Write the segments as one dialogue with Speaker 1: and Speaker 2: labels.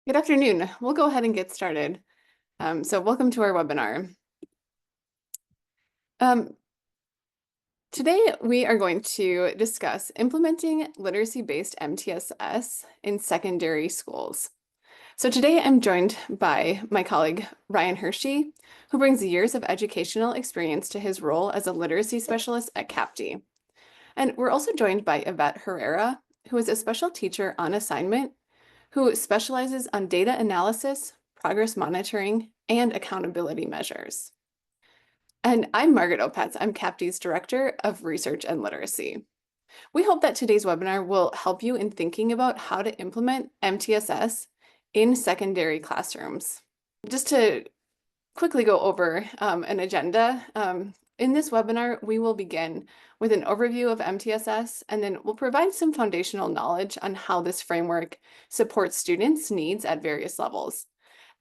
Speaker 1: Good afternoon. We'll go ahead and get started. Welcome to our webinar. Um, Today, we are going to discuss implementing literacy-based MTSS in secondary schools. So today I'm joined by my colleague, Ryan Hershey, who brings years of educational experience to his role as a literacy specialist at CAPTI. And we're also joined by Yvette Herrera, who is a special teacher on assignment who specializes on data analysis, progress monitoring, and accountability measures. And I'm Margaret Opetz. I'm CAPTI's Director of Research and Literacy. We hope that today's webinar will help you in thinking about how to implement MTSS in secondary classrooms. Just to quickly go over an agenda, in this webinar, we will begin with an overview of MTSS, and then we'll provide some foundational knowledge on how this framework supports students' needs at various levels.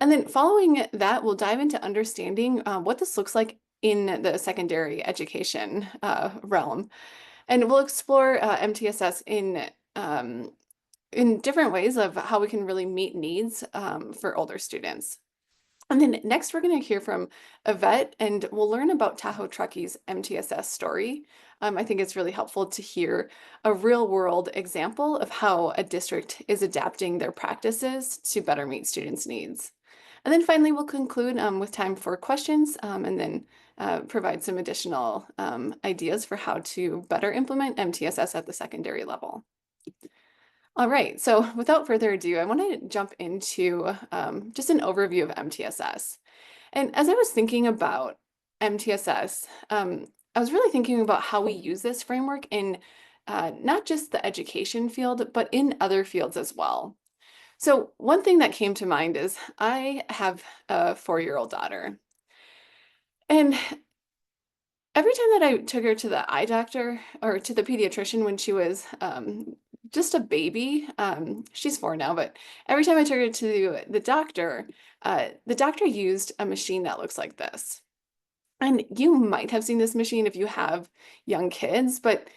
Speaker 1: And then following that, we'll dive into understanding what this looks like in the secondary education realm. And we'll explore MTSS in different ways of how we can really meet needs for older students. And then next, we're going to hear from Yvette, and we'll learn about Tahoe-Truckee's MTSS story. I think it's really helpful to hear a real-world example of how a district is adapting their practices to better meet students' needs. And then finally, we'll conclude with time for questions and then provide some additional ideas for how to better implement MTSS at the secondary level. All right, so without further ado, I want to jump into just an overview of MTSS. And as I was thinking about MTSS, I was really thinking about how we use this framework in not just the education field, but in other fields as well. So one thing that came to mind is I have a 4-year-old daughter. And every time that I took her to the eye doctor or to the pediatrician when she was just a baby, she's 4 now, but every time I took her to the doctor used a machine that looks like this. And you might have seen this machine if you have young kids, but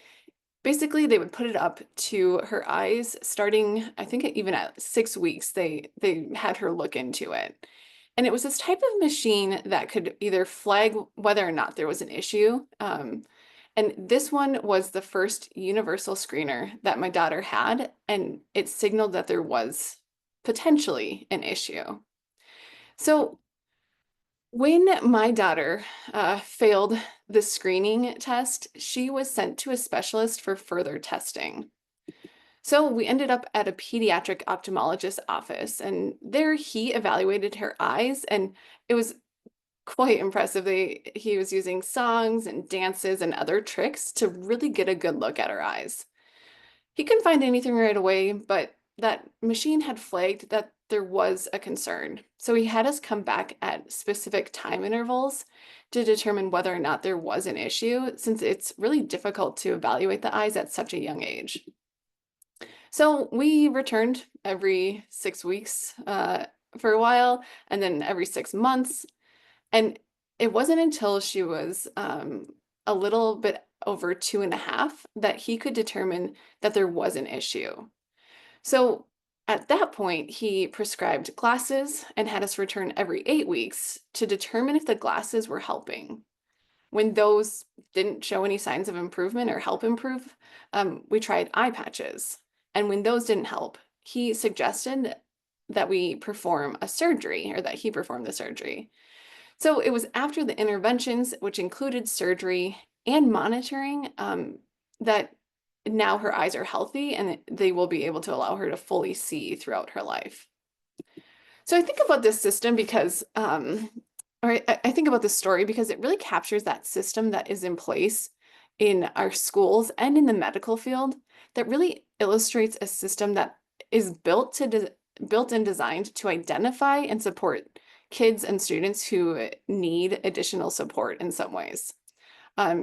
Speaker 1: basically they would put it up to her eyes starting, I think even at 6 weeks, they had her look into it. And it was this type of machine that could either flag whether or not there was an issue. And this one was the first universal screener that my daughter had, and it signaled that there was potentially an issue. So when my daughter failed the screening test, she was sent to a specialist for further testing. So we ended up at a pediatric ophthalmologist's office, and there he evaluated her eyes, and it was quite impressive. He was using songs and dances and other tricks to really get a good look at her eyes. He couldn't find anything right away, but that machine had flagged that there was a concern. So he had us come back at specific time intervals to determine whether or not there was an issue, since it's really difficult to evaluate the eyes at such a young age. So we returned every 6 weeks for a while, and then every 6 months. And it wasn't until she was a little bit over 2.5 that he could determine that there was an issue. So at that point, he prescribed glasses and had us return every 8 weeks to determine if the glasses were helping. When those didn't show any signs of improvement or help improve, we tried eye patches. And when those didn't help, he suggested that we perform a surgery, or that he perform the surgery. So it was after the interventions, which included surgery and monitoring, that now her eyes are healthy and they will be able to allow her to fully see throughout her life. So I think about this system because, or I think about this story because it really captures that system that is in place in our schools and in the medical field that really illustrates a system that is built and designed to identify and support kids and students who need additional support in some ways.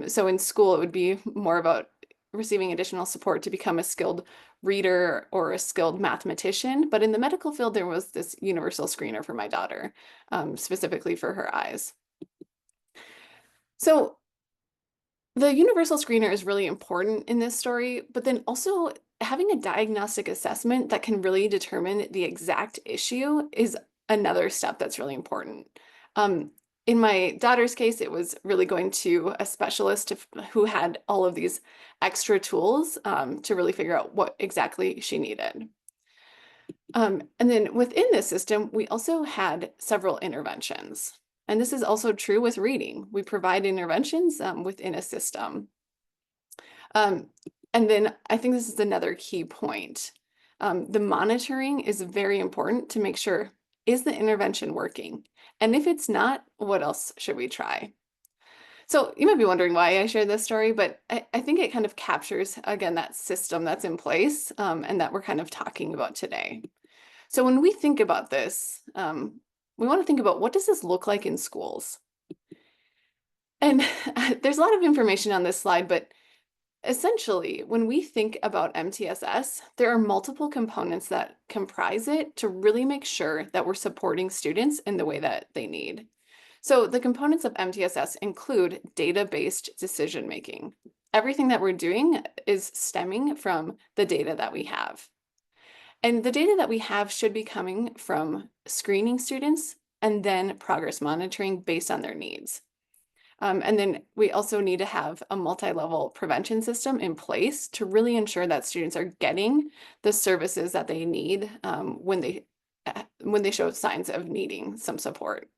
Speaker 1: So in school, it would be more about receiving additional support to become a skilled reader or a skilled mathematician. But in the medical field, there was this universal screener for my daughter, specifically for her eyes. So The universal screener is really important in this story, but then also having a diagnostic assessment that can really determine the exact issue is another step that's really important. Um, in my daughter's case, it was really going to a specialist who had all of these extra tools to really figure out what exactly she needed. And then within this system, we also had several interventions. And this is also true with reading. We provide interventions within a system. Um, and then I think this is another key point. The monitoring is very important to make sure, is the intervention working? And if it's not, what else should we try? So you might be wondering why I shared this story, but I think it kind of captures, again, that system that's in place and that we're kind of talking about today. So when we think about this, we want to think about, what does this look like in schools? And there's a lot of information on this slide, but essentially, when we think about MTSS, there are multiple components that comprise it to really make sure that we're supporting students in the way that they need. So the components of MTSS include data-based decision making. Everything that we're doing is stemming from the data that we have. And the data that we have should be coming from screening students and then progress monitoring based on their needs. And then we also need to have a multi-level prevention system in place to really ensure that students are getting the services that they need when they show signs of needing some support.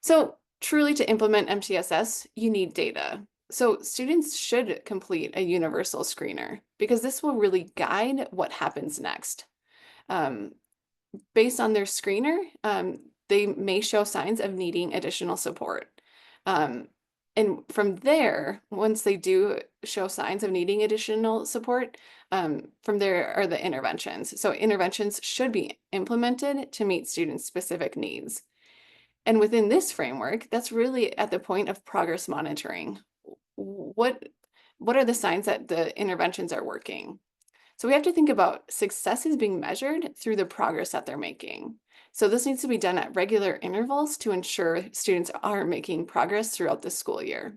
Speaker 1: So truly, to implement MTSS, you need data. So students should complete a universal screener because this will really guide what happens next. Um, Based on their screener, they may show signs of needing additional support. Um, and from there, once they do show signs of needing additional support, from there are the interventions. So interventions should be implemented to meet students' specific needs. And within this framework, that's really at the point of progress monitoring. What, what are the signs that the interventions are working? So we have to think about success is being measured through the progress that they're making. So this needs to be done at regular intervals to ensure students are making progress throughout the school year.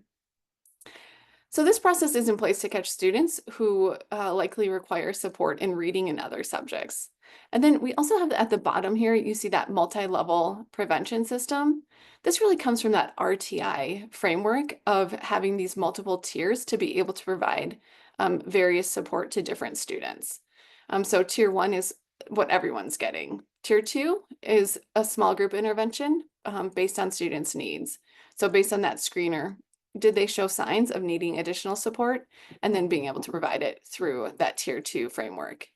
Speaker 1: So this process is in place to catch students who likely require support in reading and other subjects. And then we also have at the bottom here, you see that multi-level prevention system. This really comes from that RTI framework of having these multiple tiers to be able to provide various support to different students. So tier 1 is what everyone's getting. Tier 2 is a small group intervention based on students' needs. So based on that screener, did they show signs of needing additional support, and then being able to provide it through that tier 2 framework.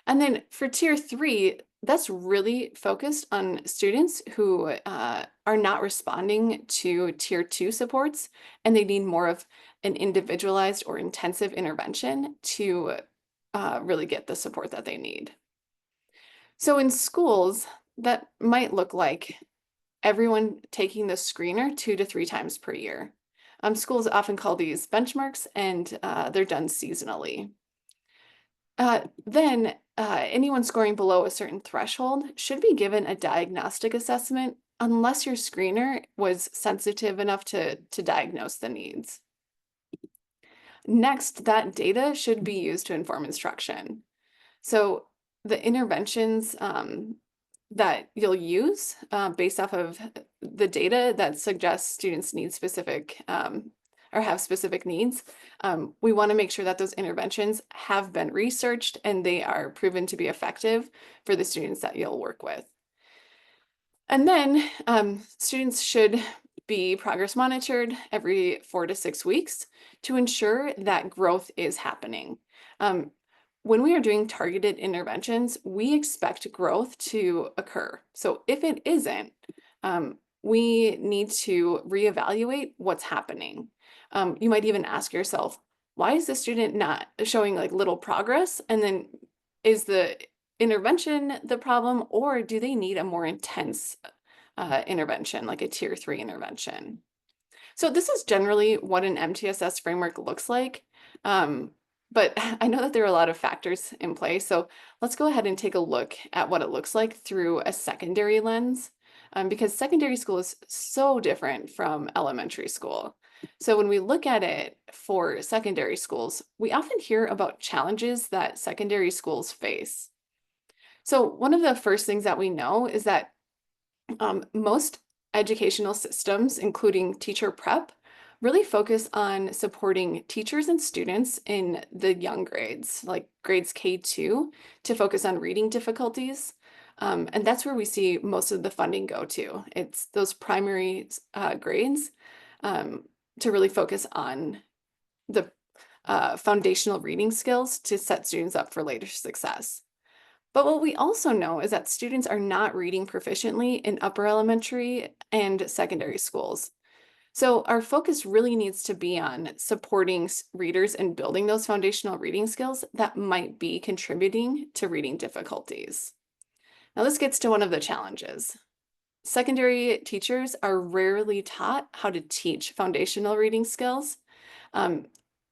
Speaker 1: And then for tier 3, that's really focused on students who are not responding to tier 2 supports, and they need more of an individualized or intensive intervention to really get the support that they need. So in schools, that might look like everyone taking the screener 2 to 3 times per year. Schools often call these benchmarks, and they're done seasonally. Then anyone scoring below a certain threshold should be given a diagnostic assessment unless your screener was sensitive enough to diagnose the needs. Next, that data should be used to inform instruction. So the interventions that you'll use based off of the data that suggests students need specific or have specific needs, we want to make sure that those interventions have been researched and they are proven to be effective for the students that you'll work with. And then students should be progress monitored every 4 to 6 weeks to ensure that growth is happening. When we are doing targeted interventions, we expect growth to occur. So if it isn't, we need to reevaluate what's happening. You might even ask yourself, why is the student not showing like little progress? And then is the intervention the problem, or do they need a more intense intervention, like a tier 3 intervention? So this is generally what an MTSS framework looks like. But I know that there are a lot of factors in play. So let's go ahead and take a look at what it looks like through a secondary lens, because secondary school is so different from elementary school. So when we look at it for secondary schools, we often hear about challenges that secondary schools face. So one of the first things that we know is that most educational systems, including teacher prep, really focus on supporting teachers and students in the young grades, like grades K2, to focus on reading difficulties. And that's where we see most of the funding go to. It's those primary grades um, to really focus on the foundational reading skills to set students up for later success. But what we also know is that students are not reading proficiently in upper elementary and secondary schools. So our focus really needs to be on supporting readers and building those foundational reading skills that might be contributing to reading difficulties. Now this gets to one of the challenges. Secondary teachers are rarely taught how to teach foundational reading skills. Um,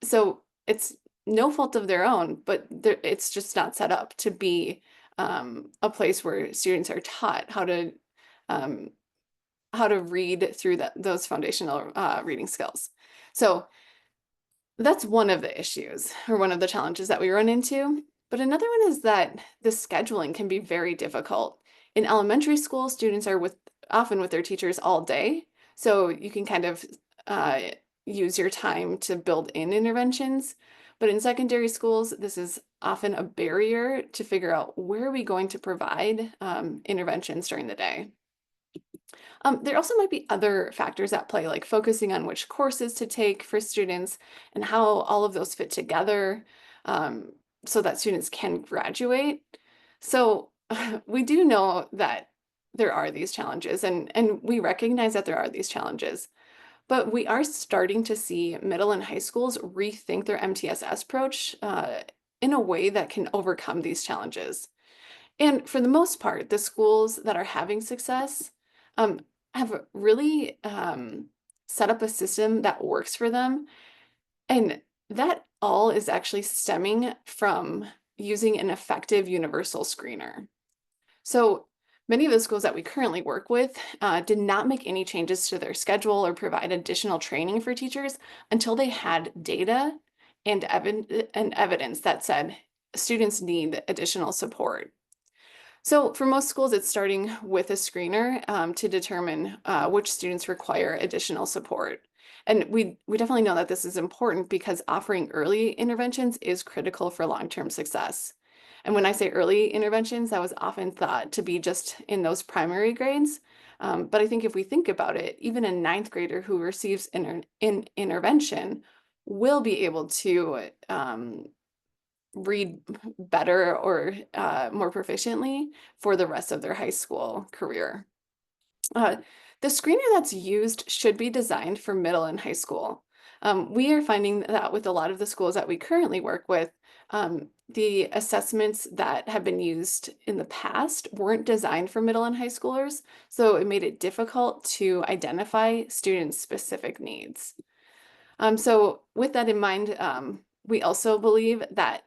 Speaker 1: so it's no fault of their own, but it's just not set up to be a place where students are taught um, how to read through those foundational reading skills. So that's one of the issues or one of the challenges that we run into. But another one is that the scheduling can be very difficult. In elementary school, students are often with their teachers all day, so you can kind of uh, use your time to build in interventions. But in secondary schools, this is often a barrier to figure out where are we going to provide interventions during the day. There also might be other factors at play, like focusing on which courses to take for students and how all of those fit together um, so that students can graduate. So we do know that there are these challenges and we recognize that there are these challenges, but we are starting to see middle and high schools rethink their MTSS approach in a way that can overcome these challenges. And for the most part, the schools that are having success um, have really set up a system that works for them. And that all is actually stemming from using an effective universal screener. So many of the schools that we currently work with did not make any changes to their schedule or provide additional training for teachers until they had data and evidence that said students need additional support. So for most schools, it's starting with a screener to determine which students require additional support. And we definitely know that this is important because offering early interventions is critical for long-term success. And when I say early interventions, that was often thought to be just in those primary grades. But I think if we think about it, even a ninth grader who receives intervention will be able to read better or more proficiently for the rest of their high school career. Uh, the screener that's used should be designed for middle and high school. We are finding that with a lot of the schools that we currently work with, the assessments that have been used in the past weren't designed for middle and high schoolers, so it made it difficult to identify students' specific needs. So with that in mind, we also believe that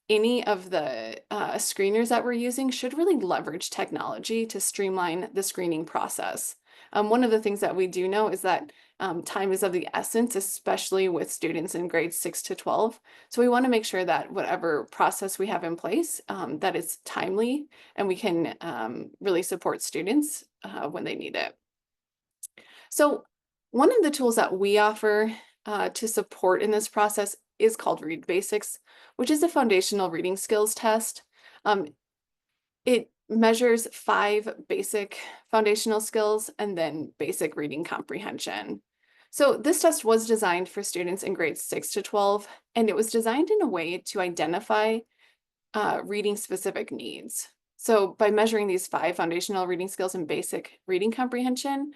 Speaker 1: any of the screeners that we're using should really leverage technology to streamline the screening process. One of the things that we do know is that time is of the essence, especially with students in grades 6 to 12. So we want to make sure that whatever process we have in place, that it's timely and we can really support students when they need it. So one of the tools that we offer to support in this process is called Read Basics, which is a foundational reading skills test. Um, it measures 5 basic foundational skills and then basic reading comprehension. So this test was designed for students in grades 6 to 12, and it was designed in a way to identify reading specific needs. So by measuring these 5 foundational reading skills and basic reading comprehension,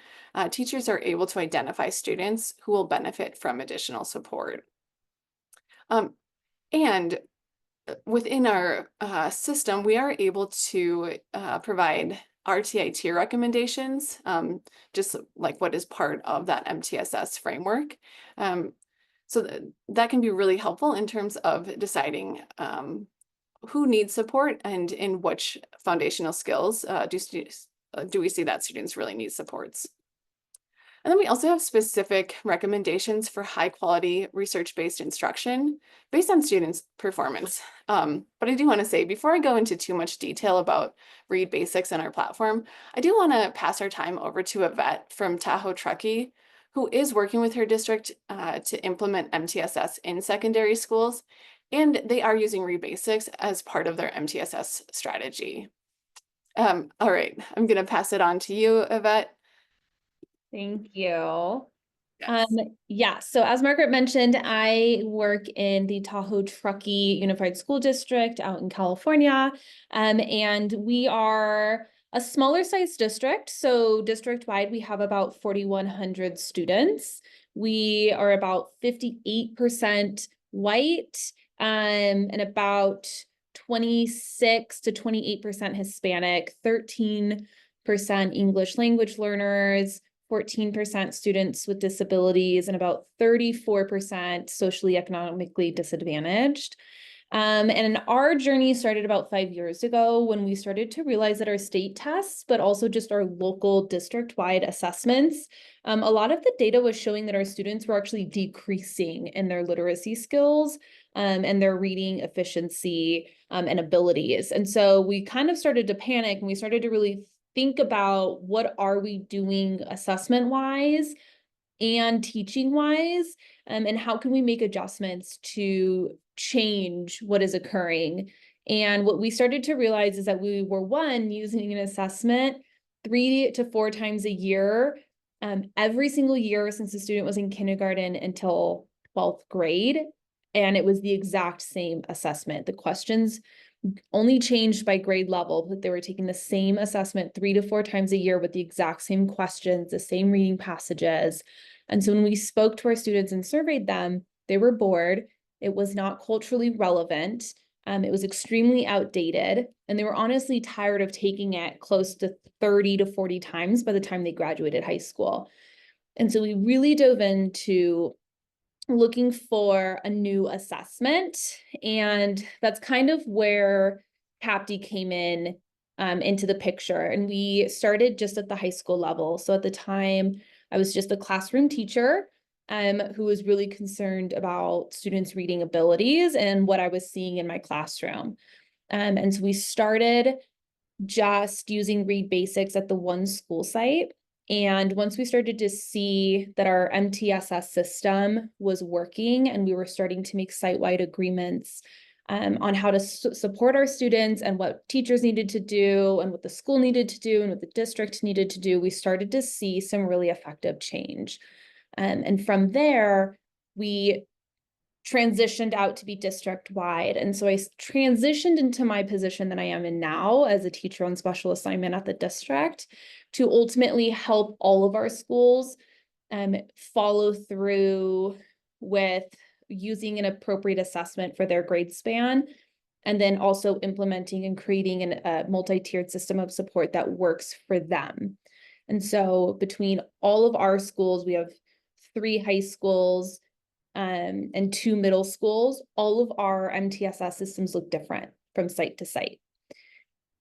Speaker 1: teachers are able to identify students who will benefit from additional support. Um, and within our system, we are able to provide RTI tier recommendations, just like what is part of that MTSS framework. So that can be really helpful in terms of deciding who needs support and in which foundational skills do we see that students really need supports. And then we also have specific recommendations for high quality research-based instruction based on students' performance. But I do want to say, before I go into too much detail about Read Basics and our platform, I do want to pass our time over to a vet from Tahoe-Truckee who is working with her district to implement MTSS in secondary schools. And they are using Read Basics as part of their MTSS strategy. All right, I'm going to pass it on to you, Yvette.
Speaker 2: Thank you.
Speaker 1: Yes.
Speaker 2: Yeah, so as Margaret mentioned, I work in the Tahoe-Truckee Unified School District out in California, and we are a smaller size district. So district-wide, we have about 4,100 students. We are about 58% white, and about 26 to 28% Hispanic, 13% English language learners, 14% students with disabilities, and about 34% socially economically disadvantaged. And our journey started about 5 years ago when we started to realize that our state tests, but also just our local district-wide assessments, a lot of the data was showing that our students were actually decreasing in their literacy skills and their reading efficiency and abilities. And so we kind of started to panic, and we started to really think about what are we doing assessment-wise and teaching-wise, and how can we make adjustments to change what is occurring. And what we started to realize is that we were, one, using an assessment 3 to 4 times a year, every single year since the student was in kindergarten until 12th grade. And it was the exact same assessment. The questions only changed by grade level, but they were taking the same assessment 3 to 4 times a year with the exact same questions, the same reading passages. And so when we spoke to our students and surveyed them, they were bored. It was not culturally relevant. It was extremely outdated, and they were honestly tired of taking it close to 30 to 40 times by the time they graduated high school. And so we really dove into looking for a new assessment, and that's kind of where CAPTI came in into the picture. And we started just at the high school level. So at the time, I was just a classroom teacher who was really concerned about students' reading abilities and what I was seeing in my classroom. And so we started just using Read Basics at the one school site. And once we started to see that our MTSS system was working and we were starting to make site-wide agreements on how to support our students and what teachers needed to do and what the school needed to do and what the district needed to do, we started to see some really effective change. And from there, we transitioned out to be district-wide. And so I transitioned into my position that I am in now as a teacher on special assignment at the district to ultimately help all of our schools follow through with using an appropriate assessment for their grade span, and then also implementing and creating a multi-tiered system of support that works for them. And so between all of our schools, we have 3 high schools, and 2 middle schools. All of our MTSS systems look different from site to site.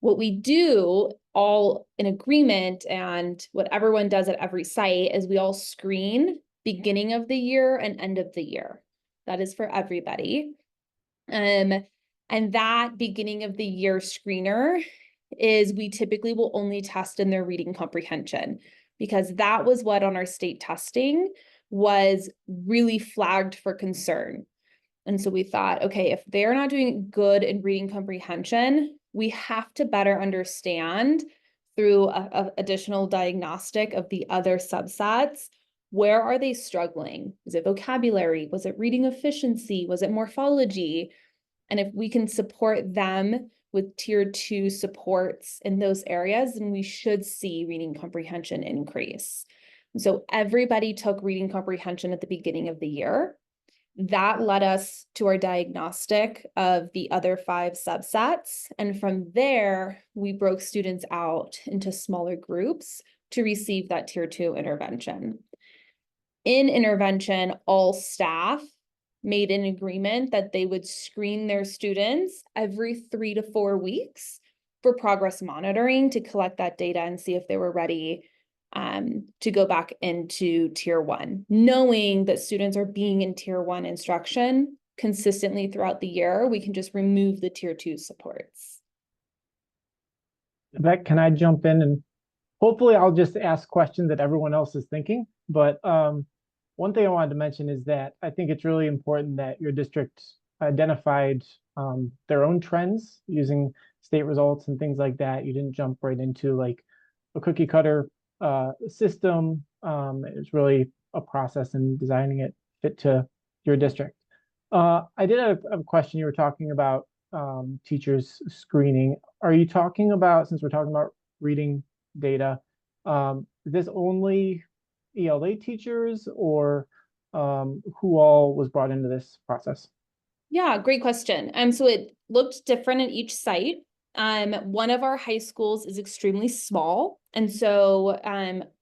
Speaker 2: What we do all in agreement, and what everyone does at every site, is we all screen beginning of the year and end of the year. That is for everybody. And that beginning of the year screener is we typically will only test in their reading comprehension, because that was what on our state testing was really flagged for concern. And so we thought, okay, if they're not doing good in reading comprehension, we have to better understand through a additional diagnostic of the other subsets. Where are they struggling? Is it vocabulary? Was it reading efficiency? Was it morphology? And if we can support them with tier 2 supports in those areas, then we should see reading comprehension increase. So everybody took reading comprehension at the beginning of the year. That led us to our diagnostic of the other 5 subsets. And from there, we broke students out into smaller groups to receive that tier 2 intervention. In intervention, all staff made an agreement that they would screen their students every 3 to 4 weeks for progress monitoring to collect that data and see if they were ready to go back into tier one, knowing that students are being in tier one instruction consistently throughout the year. We can just remove the tier two supports.
Speaker 3: That can I jump in and hopefully I'll just ask questions that everyone else is thinking. But one thing I wanted to mention is that I think it's really important that your district identified their own trends using state results and things like that. You didn't jump right into like a cookie cutter system. It was really a process in designing it fit to your district. I did have a question. You were talking about teachers screening. Are you talking about, since we're talking about reading data, is this only ELA teachers or who all was brought into this process?
Speaker 2: Yeah, great question. So it looked different at each site. One of our high schools is extremely small. And so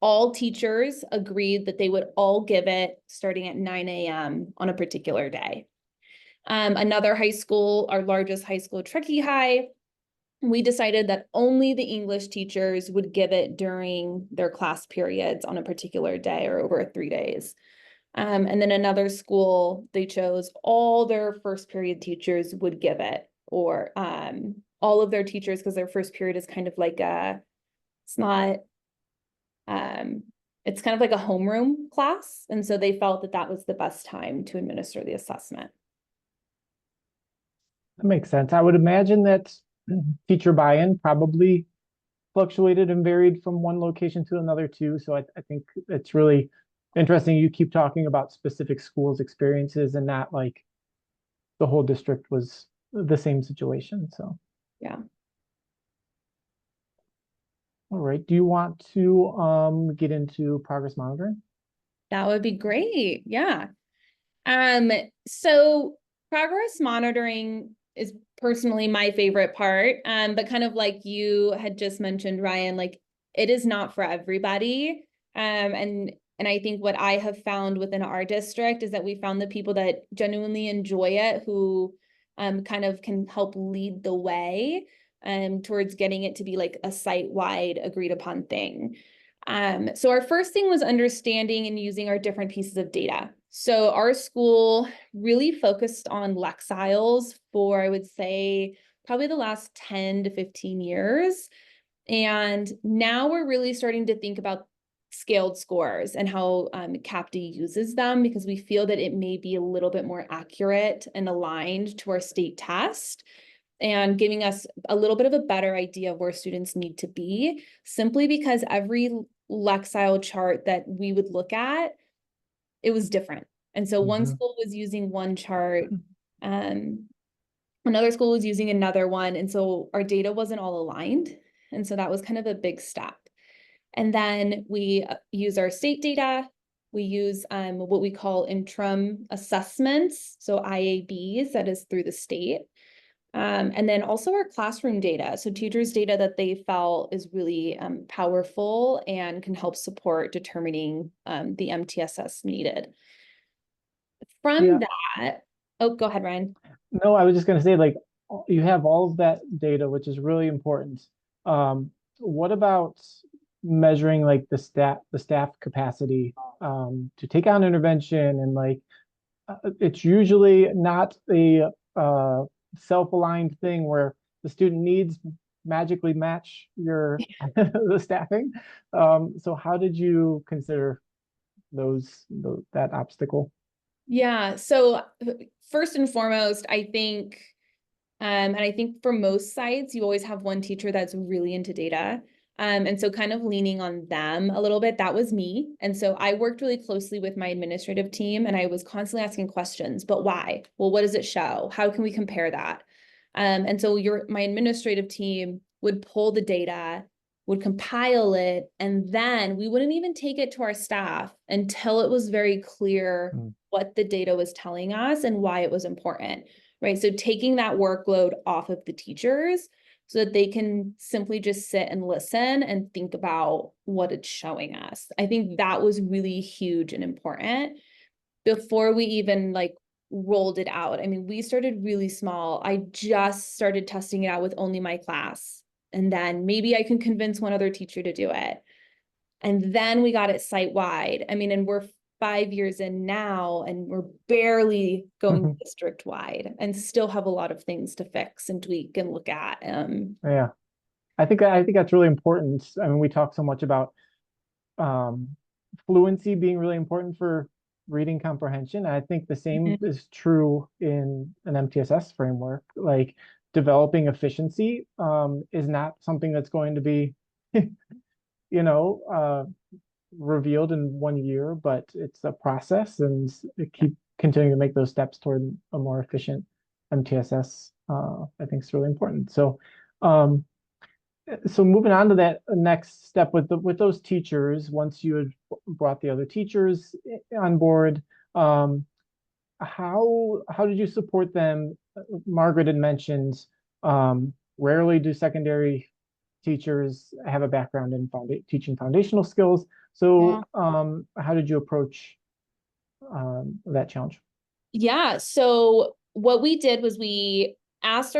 Speaker 2: all teachers agreed that they would all give it starting at 9 a.m. on a particular day. Another high school, our largest high school, Truckee High, we decided that only the English teachers would give it during their class periods on a particular day or over 3 days. And then another school, they chose all their first period teachers would give it, or all of their teachers, because their first period is kind of like it's not, it's kind of like a homeroom class. And so they felt that that was the best time to administer the assessment.
Speaker 3: That makes sense. I would imagine that teacher buy-in probably fluctuated and varied from one location to another too. So I think it's really interesting. You keep talking about specific schools' experiences and not like the whole district was the same situation. So,
Speaker 2: yeah.
Speaker 3: All right. Do you want to get into progress monitoring?
Speaker 2: That would be great. Yeah. So progress monitoring is personally my favorite part. But kind of like you had just mentioned, Ryan, like it is not for everybody. And I think what I have found within our district is that we found the people that genuinely enjoy it, who kind of can help lead the way towards getting it to be like a site-wide agreed upon thing. So our first thing was understanding and using our different pieces of data. So our school really focused on Lexiles for, I would say, probably the last 10 to 15 years. And now we're really starting to think about scaled scores and how CAPD uses them, because we feel that it may be a little bit more accurate and aligned to our state test and giving us a little bit of a better idea of where students need to be, simply because every Lexile chart that we would look at, it was different. And so one school was using one chart, another school was using another one. And so our data wasn't all aligned. And so that was kind of a big step. And then we use our state data. We use what we call interim assessments, so IABs, that is through the state. And then also our classroom data, so teachers' data that they felt is really powerful and can help support determining the MTSS needed. From that, oh, go ahead, Ryan.
Speaker 3: No, I was just going to say, like, you have all of that data, which is really important. What about measuring like the staff capacity to take on intervention, and like it's usually not a self-aligned thing where the student needs magically match your the staffing. So how did you consider that obstacle?
Speaker 2: Yeah, so first and foremost, I think, and I think for most sites, you always have one teacher that's really into data. And so kind of leaning on them a little bit, that was me. And so I worked really closely with my administrative team, and I was constantly asking questions, but why? Well, what does it show? How can we compare that? And so my administrative team would pull the data, would compile it, and then we wouldn't even take it to our staff until it was very clear what the data was telling us and why it was important, right? So taking that workload off of the teachers so that they can simply just sit and listen and think about what it's showing us. I think that was really huge and important before we even like rolled it out. I mean, we started really small. I just started testing it out with only my class. And then maybe I can convince one other teacher to do it. And then we got it site-wide. I mean, and we're 5 years in now, and we're barely going district-wide and still have a lot of things to fix and tweak and look at.
Speaker 3: Yeah, I think that's really important. I mean, we talk so much about um, fluency being really important for reading comprehension. I think the same
Speaker 2: Mhm.
Speaker 3: is true in an MTSS framework. Like developing efficiency is not something that's going to be, you know, revealed in 1 year, but it's a process, and keep continuing to make those steps toward a more efficient MTSS. I think is really important. Um, so moving on to that next step with those teachers, once you had brought the other teachers on board, how did you support them? Margaret had mentioned rarely do secondary teachers have a background in teaching foundational skills.
Speaker 2: Yeah.
Speaker 3: So how did you approach that challenge?
Speaker 2: Yeah. So what we did was we asked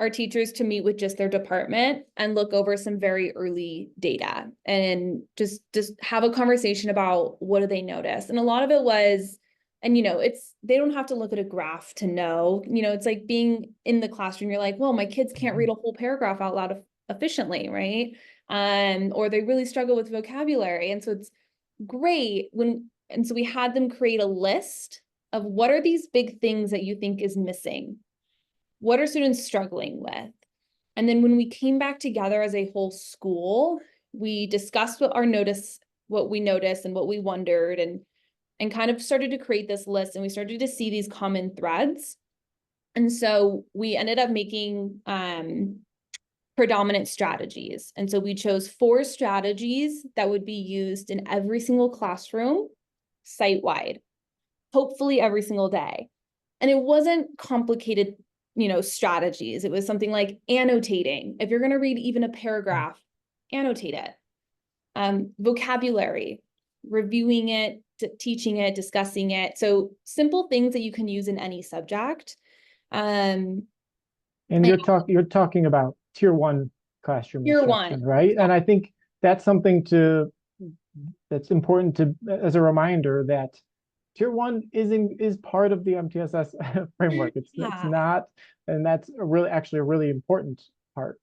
Speaker 2: our teachers to meet with just their department and look over some very early data and just have a conversation about what do they notice. And a lot of it was, and it's they don't have to look at a graph to know. It's like being in the classroom. You're like, well, my kids can't read a whole paragraph out loud efficiently, right? Or they really struggle with vocabulary. And so it's great and so we had them create a list of what are these big things that you think is missing? What are students struggling with? And then when we came back together as a whole school, we discussed what we noticed and what we wondered, and kind of started to create this list, and we started to see these common threads. And so we ended up making predominant strategies. And so we chose 4 strategies that would be used in every single classroom, site-wide, hopefully every single day. And it wasn't complicated, strategies. It was something like annotating. If you're going to read even a paragraph, annotate it. Vocabulary, reviewing it, teaching it, discussing it. So simple things that you can use in any subject. Um,
Speaker 3: And
Speaker 2: and
Speaker 3: you're talking about tier one classroom
Speaker 2: Year one.
Speaker 3: instruction, right? And I think that's something that's important to as a reminder that tier one is part of the MTSS framework. It's
Speaker 2: Yeah.
Speaker 3: not, and that's actually a really important part.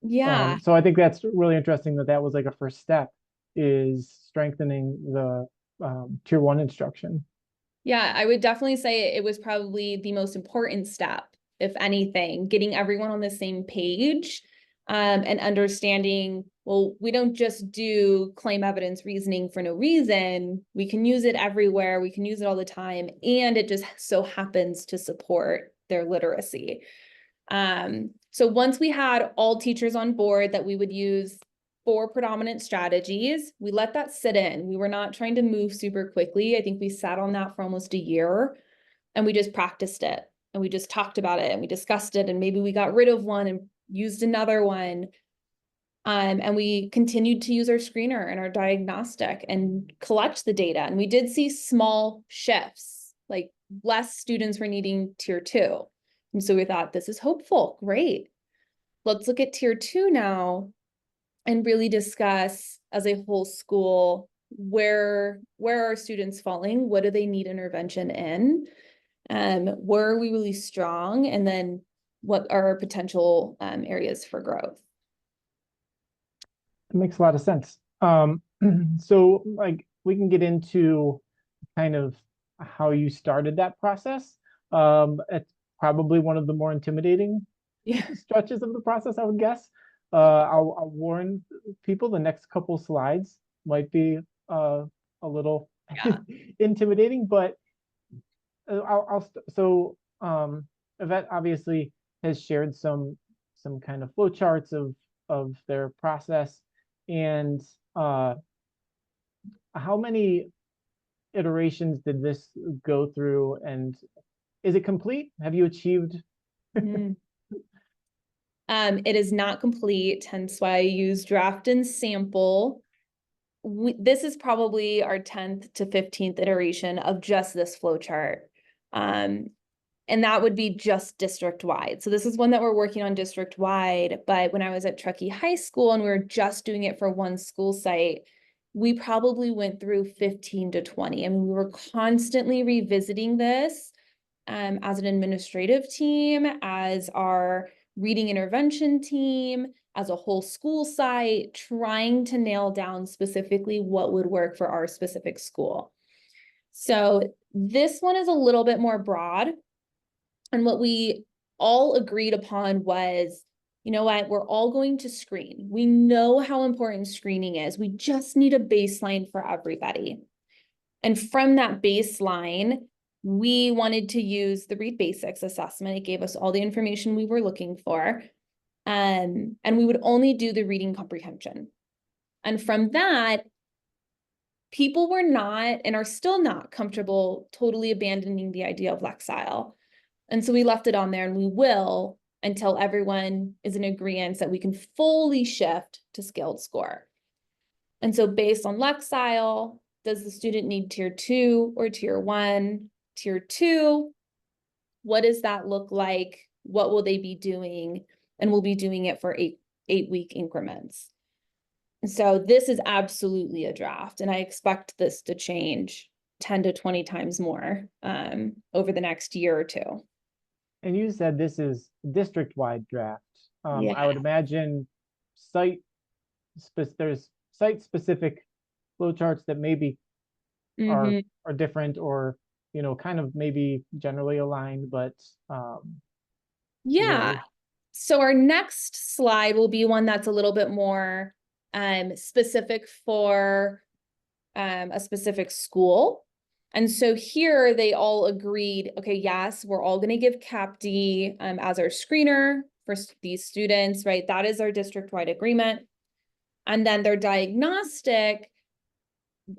Speaker 2: Yeah.
Speaker 3: So I think that's really interesting that was like a first step, is strengthening the tier one instruction.
Speaker 2: Yeah, I would definitely say it was probably the most important step, if anything, getting everyone on the same page, and understanding, well, we don't just do claim evidence reasoning for no reason. We can use it everywhere. We can use it all the time. And it just so happens to support their literacy. So once we had all teachers on board that we would use 4 predominant strategies, we let that sit in. We were not trying to move super quickly. I think we sat on that for almost a year, and we just practiced it, and we just talked about it, and we discussed it, and maybe we got rid of one and used another one. And we continued to use our screener and our diagnostic and collect the data. And we did see small shifts, like less students were needing tier 2. And so we thought, this is hopeful. Great. Let's look at tier 2 now and really discuss as a whole school where are students falling? What do they need intervention in? Where are we really strong? And then what are our potential areas for growth?
Speaker 3: It makes a lot of sense. So like we can get into kind of how you started that process. It's probably one of the more intimidating
Speaker 2: Yeah.
Speaker 3: stretches of the process, I would guess. I'll warn people the next couple slides might be a little
Speaker 2: Yeah.
Speaker 3: intimidating, but so Yvette obviously has shared some kind of flowcharts of their process, and how many iterations did this go through, and is it complete? Have you achieved?
Speaker 2: Mhm. It is not complete, hence why I use draft and sample. This is probably our 10th to 15th iteration of just this flow chart. And that would be just district-wide. So this is one that we're working on district-wide, but when I was at Truckee High School and we were just doing it for one school site, we probably went through 15 to 20. I mean, we were constantly revisiting this as an administrative team, as our reading intervention team, as a whole school site, trying to nail down specifically what would work for our specific school. So this one is a little bit more broad. And what we all agreed upon was, you know what, we're all going to screen. We know how important screening is. We just need a baseline for everybody. And from that baseline, we wanted to use the Read Basics assessment. It gave us all the information we were looking for. And we would only do the reading comprehension. And from that, people were not and are still not comfortable totally abandoning the idea of Lexile. And so we left it on there, and we will until everyone is in agreement that we can fully shift to scaled score. And so based on Lexile, does the student need tier 2 or tier 1? Tier 2, what does that look like? What will they be doing? And we'll be doing it for eight-week increments. So this is absolutely a draft, and I expect this to change 10 to 20 times more over the next year or two.
Speaker 3: And you said this is district-wide draft.
Speaker 2: Yeah.
Speaker 3: I would imagine there's site-specific flowcharts that maybe are different, or kind of maybe generally aligned, but
Speaker 2: yeah. So our next slide will be one that's a little bit more specific for a specific school. And so here they all agreed, okay, yes, we're all going to give CAPD as our screener for these students, right? That is our district-wide agreement. And then their diagnostic,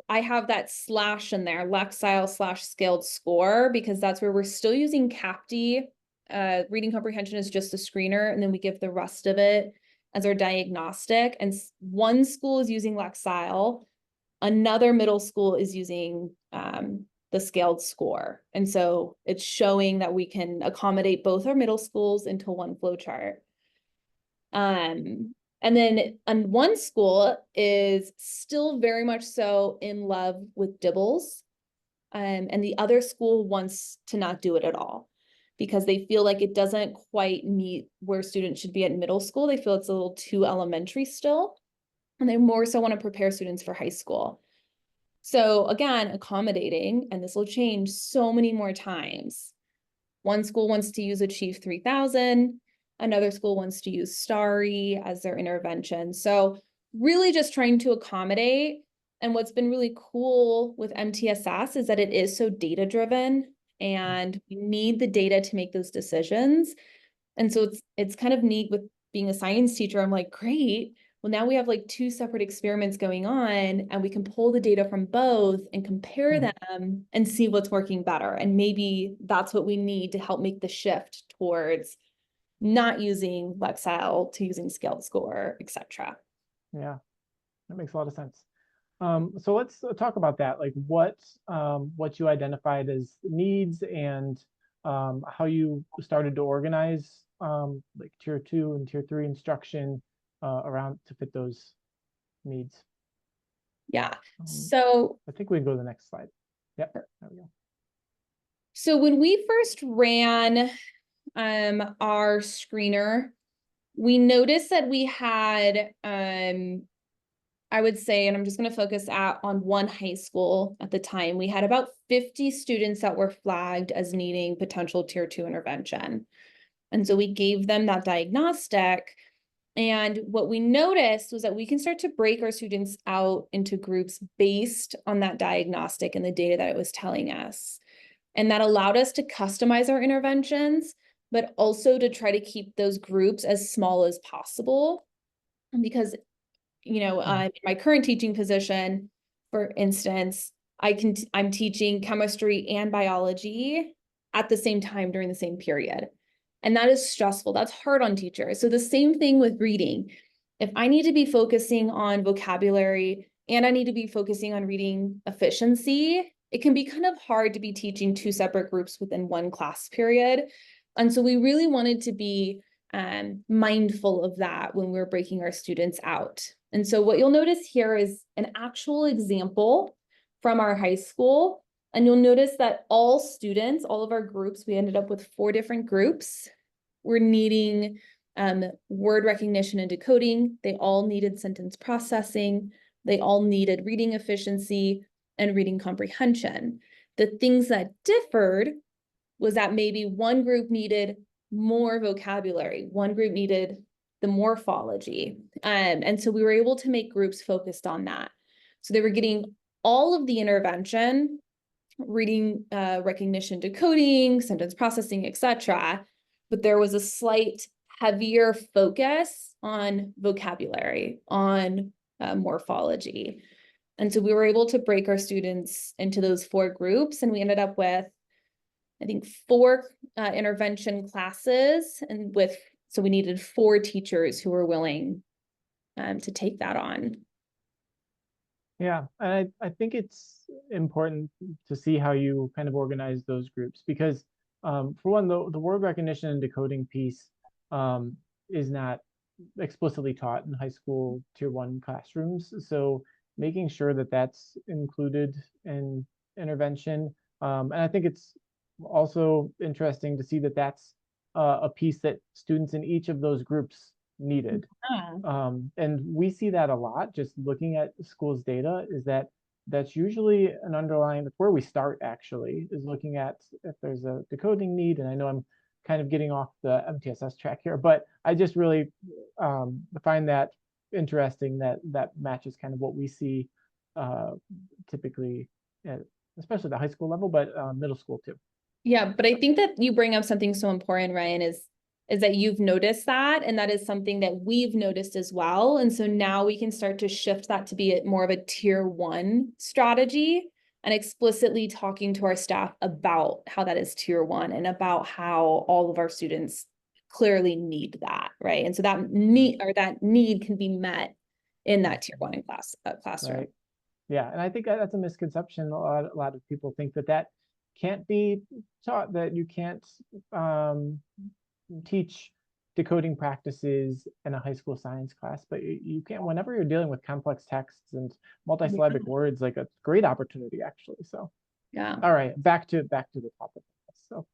Speaker 2: I have that slash in there, Lexile / scaled score, because that's where we're still using CAPD. Reading comprehension is just a screener, and then we give the rest of it as our diagnostic. And one school is using Lexile, another middle school is using the scaled score. And so it's showing that we can accommodate both our middle schools into one flow chart. And then one school is still very much so in love with Dibbles. And the other school wants to not do it at all because they feel like it doesn't quite meet where students should be at middle school. They feel it's a little too elementary still. And they more so want to prepare students for high school. So again, accommodating, and this will change so many more times. One school wants to use Achieve 3000. Another school wants to use Starry as their intervention. So really just trying to accommodate. And what's been really cool with MTSS is that it is so data-driven, and we need the data to make those decisions. And so it's kind of neat with being a science teacher. I'm like, great. Well, now we have like 2 separate experiments going on, and we can pull the data from both and compare them and see what's working better. And maybe that's what we need to help make the shift towards not using Lexile to using scaled score, etc.
Speaker 3: Yeah, that makes a lot of sense. So let's talk about that, like what you identified as needs, and how you started to organize like tier 2 and tier 3 instruction around to fit those needs.
Speaker 2: Yeah. So
Speaker 3: I think we can go to the next slide. Yep, there we go.
Speaker 2: So when we first ran our screener, we noticed that we had I would say, and I'm just going to focus on one high school at the time, we had about 50 students that were flagged as needing potential tier 2 intervention. And so we gave them that diagnostic. And what we noticed was that we can start to break our students out into groups based on that diagnostic and the data that it was telling us. And that allowed us to customize our interventions, but also to try to keep those groups as small as possible. Because in my current teaching position, for instance, I'm teaching chemistry and biology at the same time during the same period. And that is stressful. That's hard on teachers. So the same thing with reading. If I need to be focusing on vocabulary and I need to be focusing on reading efficiency, it can be kind of hard to be teaching 2 separate groups within one class period. And so we really wanted to be mindful of that when we're breaking our students out. And so what you'll notice here is an actual example from our high school. And you'll notice that all students, all of our groups, we ended up with 4 different groups. We're needing word recognition and decoding. They all needed sentence processing. They all needed reading efficiency and reading comprehension. The things that differed was that maybe one group needed more vocabulary, one group needed the morphology. And so we were able to make groups focused on that. So they were getting all of the intervention, reading recognition, decoding, sentence processing, etc. But there was a slight heavier focus on vocabulary, on morphology. And so we were able to break our students into those 4 groups, and we ended up with, I think, 4 intervention classes, and so we needed 4 teachers who were willing to take that on.
Speaker 3: Yeah, and I think it's important to see how you kind of organize those groups because, for one, the word recognition and decoding piece is not explicitly taught in high school tier 1 classrooms. So making sure that that's included in intervention. And I think it's also interesting to see that that's a piece that students in each of those groups needed. And we see that a lot just looking at schools' data is that that's usually an underlying, that's where we start actually, is looking at if there's a decoding need. And I know I'm kind of getting off the MTSS track here, but I just really find that interesting that that matches kind of what we see typically, especially the high school level, but middle school too.
Speaker 2: Yeah, but I think that you bring up something so important, Ryan, is that you've noticed that, and that is something that we've noticed as well. And so now we can start to shift that to be more of a tier 1 strategy and explicitly talking to our staff about how that is tier 1 and about how all of our students clearly need that, right? And so that need can be met in that tier 1 classroom. Right.
Speaker 3: Yeah, and I think that's a misconception. A lot of people think that can't be taught, that you can't teach decoding practices in a high school science class, but you can whenever you're dealing with complex texts and multisyllabic words, like a great opportunity actually. So
Speaker 2: yeah.
Speaker 3: All right, back to the topic. So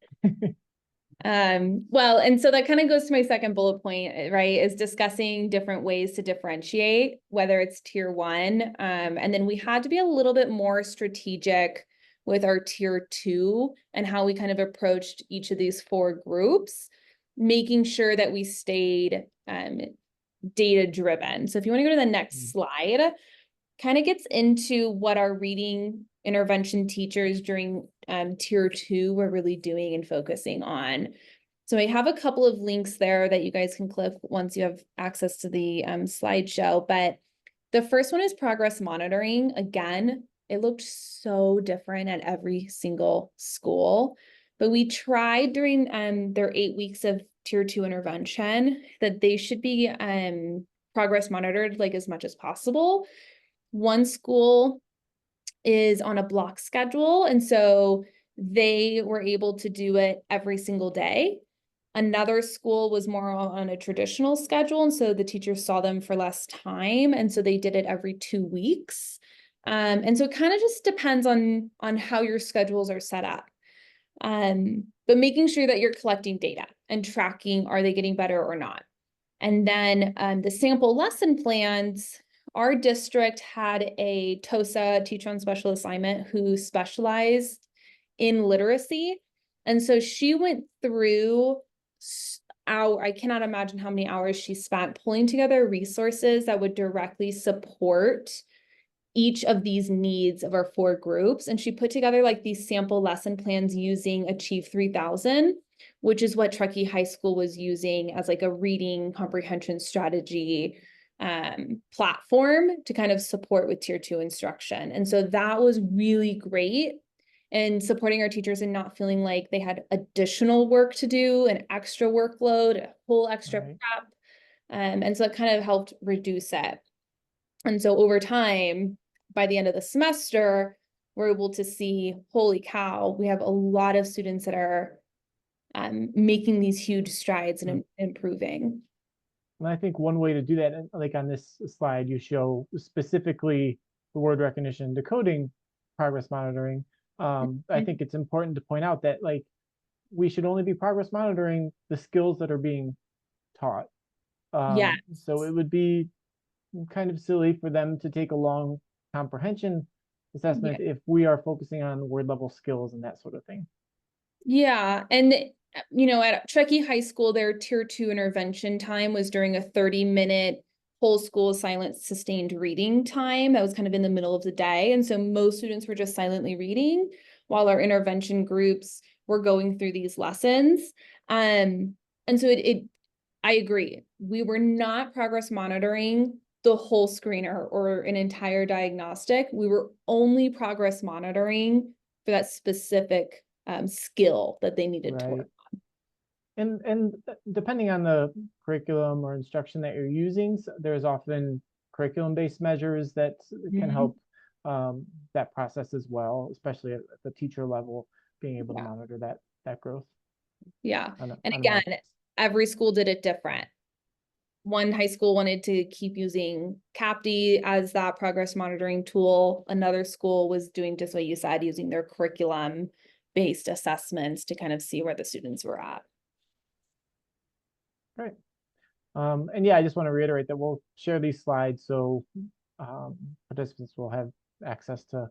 Speaker 2: well, and so that kind of goes to my second bullet point, right, is discussing different ways to differentiate, whether it's tier 1. And then we had to be a little bit more strategic with our tier 2 and how we kind of approached each of these 4 groups, making sure that we stayed data driven. So if you want to go to the next slide, kind of gets into what our reading intervention teachers during tier 2 were really doing and focusing on. So I have a couple of links there that you guys can click once you have access to the slideshow. But the first one is progress monitoring. Again, it looked so different at every single school. But we tried during their 8 weeks of tier 2 intervention that they should be progress monitored like as much as possible. One school is on a block schedule, and so they were able to do it every single day. Another school was more on a traditional schedule, and so the teachers saw them for less time, and so they did it every 2 weeks. And so it kind of just depends on how your schedules are set up. But making sure that you're collecting data and tracking, are they getting better or not? And then the sample lesson plans, our district had a TOSA, teacher on special assignment, who specialized in literacy. And so she went through I cannot imagine how many hours she spent pulling together resources that would directly support each of these needs of our 4 groups. And she put together like these sample lesson plans using Achieve 3000, which is what Truckee High School was using as like a reading comprehension strategy platform to kind of support with tier 2 instruction. And so that was really great in supporting our teachers and not feeling like they had additional work to do, an extra workload, a whole extra prep. And so it kind of helped reduce it. And so over time, by the end of the semester, we're able to see, holy cow, we have a lot of students that are making these huge strides and improving.
Speaker 3: And I think one way to do that, like on this slide, you show specifically the word recognition decoding progress monitoring. I think it's important to point out that like we should only be progress monitoring the skills that are being taught.
Speaker 2: Yeah.
Speaker 3: So it would be kind of silly for them to take a long comprehension assessment if we are focusing on word level skills and that sort of thing.
Speaker 2: Yeah. And, you know, at Truckee High School, their tier 2 intervention time was during a 30-minute whole school silent sustained reading time. That was kind of in the middle of the day. And so most students were just silently reading while our intervention groups were going through these lessons. And so I agree. We were not progress monitoring the whole screener or an entire diagnostic. We were only progress monitoring for that specific skill that they needed to work on.
Speaker 3: And depending on the curriculum or instruction that you're using, there's often curriculum-based measures that can help that process as well, especially at the teacher level, being able to monitor that growth.
Speaker 2: Yeah. And again, every school did it different. One high school wanted to keep using CAPTI as that progress monitoring tool. Another school was doing just what you said, using their curriculum-based assessments to kind of see where the students were at.
Speaker 3: Great. And yeah, I just want to reiterate that we'll share these slides so participants will have access to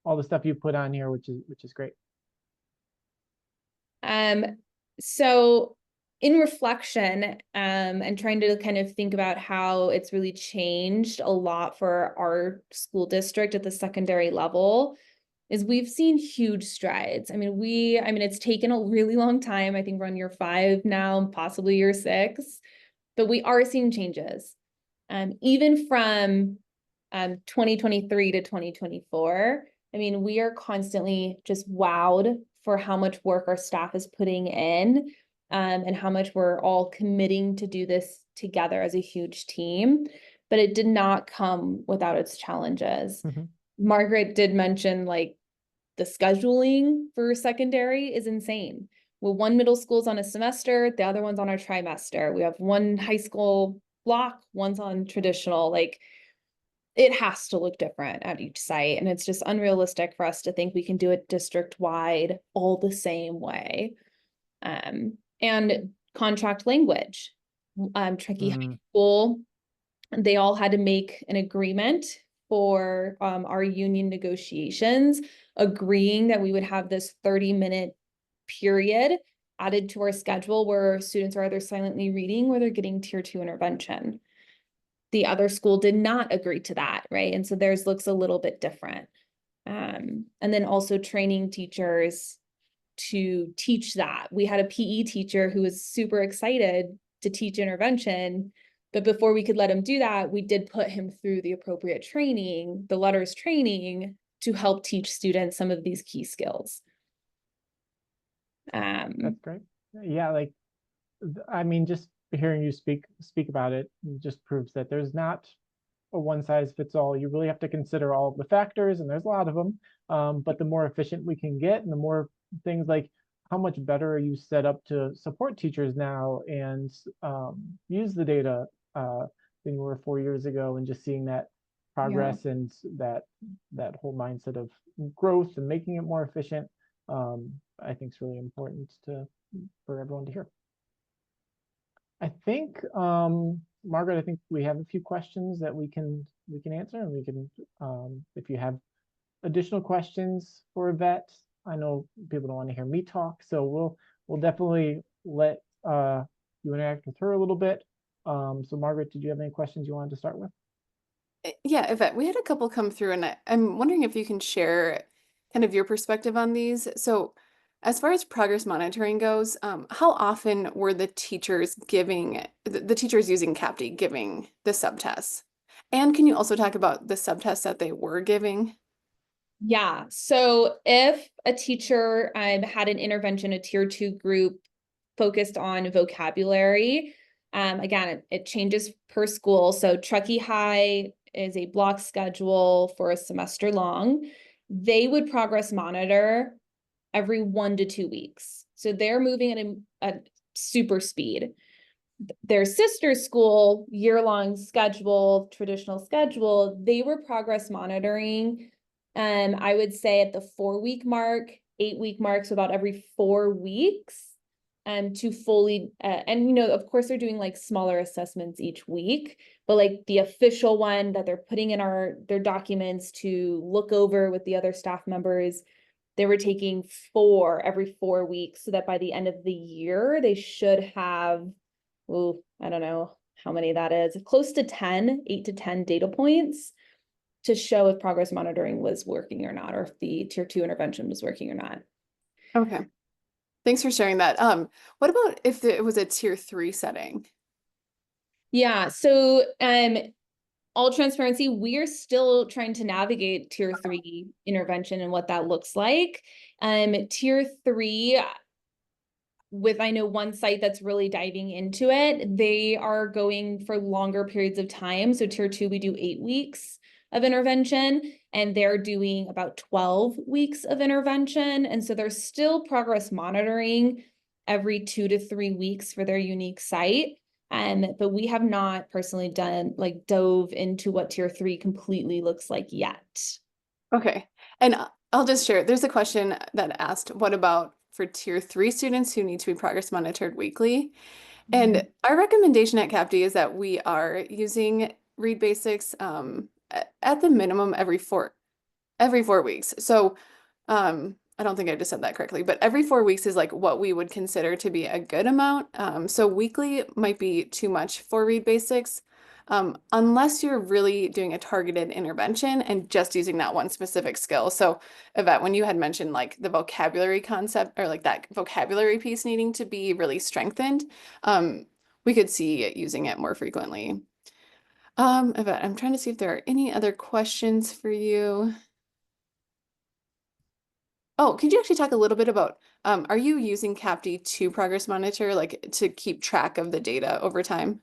Speaker 3: all the stuff you put on here, which is great.
Speaker 2: So in reflection, and trying to kind of think about how it's really changed a lot for our school district at the secondary level, is we've seen huge strides. I mean, it's taken a really long time. I think we're on year 5 now, possibly year 6, but we are seeing changes. Even from 2023 to 2024, I mean, we are constantly just wowed for how much work our staff is putting in, and how much we're all committing to do this together as a huge team. But it did not come without its challenges. Margaret did mention like the scheduling for secondary is insane. Well, one middle school's on a semester, the other one's on a trimester. We have one high school block, one's on traditional. Like, it has to look different at each site. And it's just unrealistic for us to think we can do it district-wide all the same way. And contract language. Truckee High School, they all had to make an agreement for our union negotiations, agreeing that we would have this 30-minute period added to our schedule where students are either silently reading or they're getting tier 2 intervention. The other school did not agree to that, right? And so theirs looks a little bit different. And then also training teachers to teach that. We had a PE teacher who was super excited to teach intervention, but before we could let him do that, we did put him through the appropriate training, the LETRS training, to help teach students some of these key skills.
Speaker 3: That's great. Yeah, like, I mean, just hearing you speak about it just proves that there's not a one size fits all. You really have to consider all of the factors, and there's a lot of them. But the more efficient we can get, and the more things like how much better are you set up to support teachers now and use the data than you were 4 years ago, and just seeing that progress and that whole mindset of growth and making it more efficient, I think is really important for everyone to hear. I think, Margaret, I think we have a few questions that we can answer, and we can, if you have additional questions for Yvette, I know people don't want to hear me talk, so we'll definitely let you interact with her a little bit. So Margaret, did you have any questions you wanted to start with?
Speaker 1: Yeah, Yvette, we had a couple come through, and I'm wondering if you can share kind of your perspective on these. So as far as progress monitoring goes, how often were the teachers giving, the teachers using CAPTI giving the subtests? And can you also talk about the subtests that they were giving?
Speaker 2: Yeah, so if a teacher had an intervention, a tier 2 group focused on vocabulary, again, it changes per school. So Truckee High is a block schedule for a semester long. They would progress monitor every 1 to 2 weeks. So they're moving at a super speed. Their sister school, year-long schedule, traditional schedule, they were progress monitoring. I would say at the 4-week mark, 8-week mark, so about every 4 weeks. To fully, and you know, of course, they're doing like smaller assessments each week, but like the official one that they're putting in their documents to look over with the other staff members, they were taking 4 every 4 weeks, so that by the end of the year, they should have, oh, I don't know how many that is, close to 10, 8 to 10 data points to show if progress monitoring was working or not, or if the tier 2 intervention was working or not.
Speaker 1: Okay. Thanks for sharing that. What about if it was a tier 3 setting?
Speaker 2: Yeah, so all transparency, we're still trying to navigate tier 3 intervention and what that looks like. Tier 3, with I know one site that's really diving into it, they are going for longer periods of time. So tier 2, we do 8 weeks of intervention, and they're doing about 12 weeks of intervention. And so they're still progress monitoring every 2 to 3 weeks for their unique site. But we have not personally dove into what tier 3 completely looks like yet.
Speaker 1: Okay. And I'll just share, there's a question that asked, what about for tier 3 students who need to be progress monitored weekly? And our recommendation at CAPD is that we are using Read Basics at the minimum every 4 weeks. So I don't think I just said that correctly, but every 4 weeks is like what we would consider to be a good amount. So weekly might be too much for Read Basics, unless you're really doing a targeted intervention and just using that one specific skill. So Yvette, when you had mentioned like the vocabulary concept or like that vocabulary piece needing to be really strengthened, we could see it using it more frequently. Yvette, I'm trying to see if there are any other questions for you. Oh, could you actually talk a little bit about, are you using CAPD to progress monitor, like to keep track of the data over time?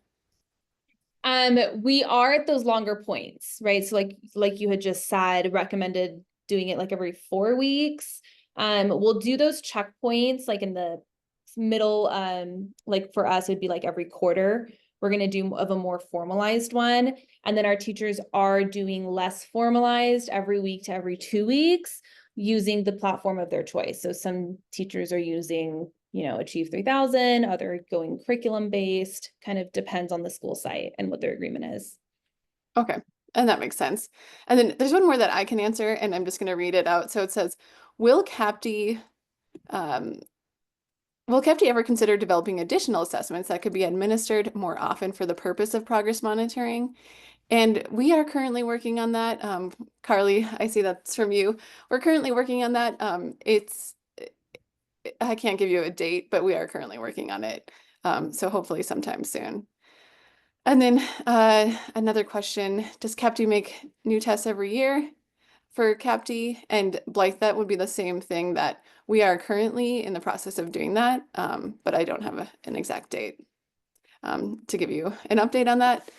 Speaker 2: We are at those longer points, right? So like you had just said, recommended doing it like every 4 weeks. We'll do those checkpoints like in the middle, like for us, it'd be like every quarter. We're going to do of a more formalized one. And then our teachers are doing less formalized every week to every 2 weeks using the platform of their choice. So some teachers are using, Achieve 3000, other going curriculum based, kind of depends on the school site and what their agreement is.
Speaker 1: Okay, and that makes sense. And then there's one more that I can answer, and I'm just going to read it out. So it says, will CAPD, um, will CAPD ever consider developing additional assessments that could be administered more often for the purpose of progress monitoring? And we are currently working on that. Carly, I see that's from you. We're currently working on that. I can't give you a date, but we are currently working on it. So hopefully sometime soon. And then another question, does CAPD make new tests every year for CAPD? And Blythe, that would be the same thing that we are currently in the process of doing that, but I don't have an exact date to give you an update on that.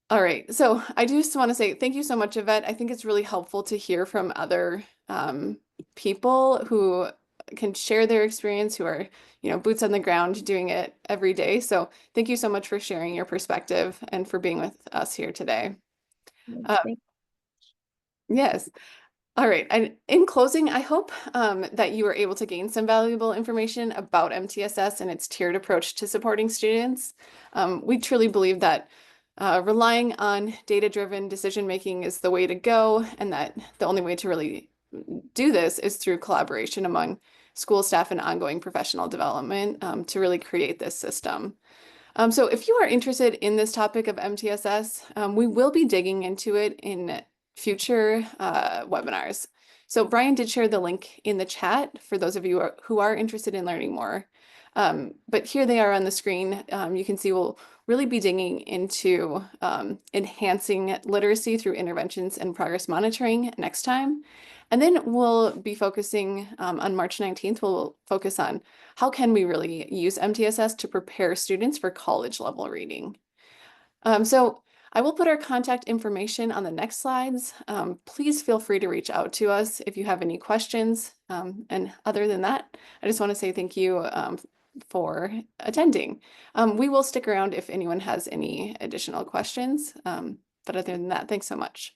Speaker 1: All right, so I just want to say thank you so much, Yvette. I think it's really helpful to hear from other people who can share their experience, who are, boots on the ground doing it every day. So thank you so much for sharing your perspective and for being with us here today. Yes. All right. And in closing, I hope that you were able to gain some valuable information about MTSS and its tiered approach to supporting students. We truly believe that relying on data-driven decision-making is the way to go, and that the only way to really do this is through collaboration among school staff and ongoing professional development to really create this system. So if you are interested in this topic of MTSS, we will be digging into it in future webinars. So Brian did share the link in the chat for those of you who are interested in learning more. But here they are on the screen. You can see we'll really be digging into enhancing literacy through interventions and progress monitoring next time. And then we'll be focusing on March 19th, we'll focus on how can we really use MTSS to prepare students for college level reading. So I will put our contact information on the next slides. Please feel free to reach out to us if you have any questions. And other than that, I just want to say thank you for attending. We will stick around if anyone has any additional questions. But other than that, thanks so much.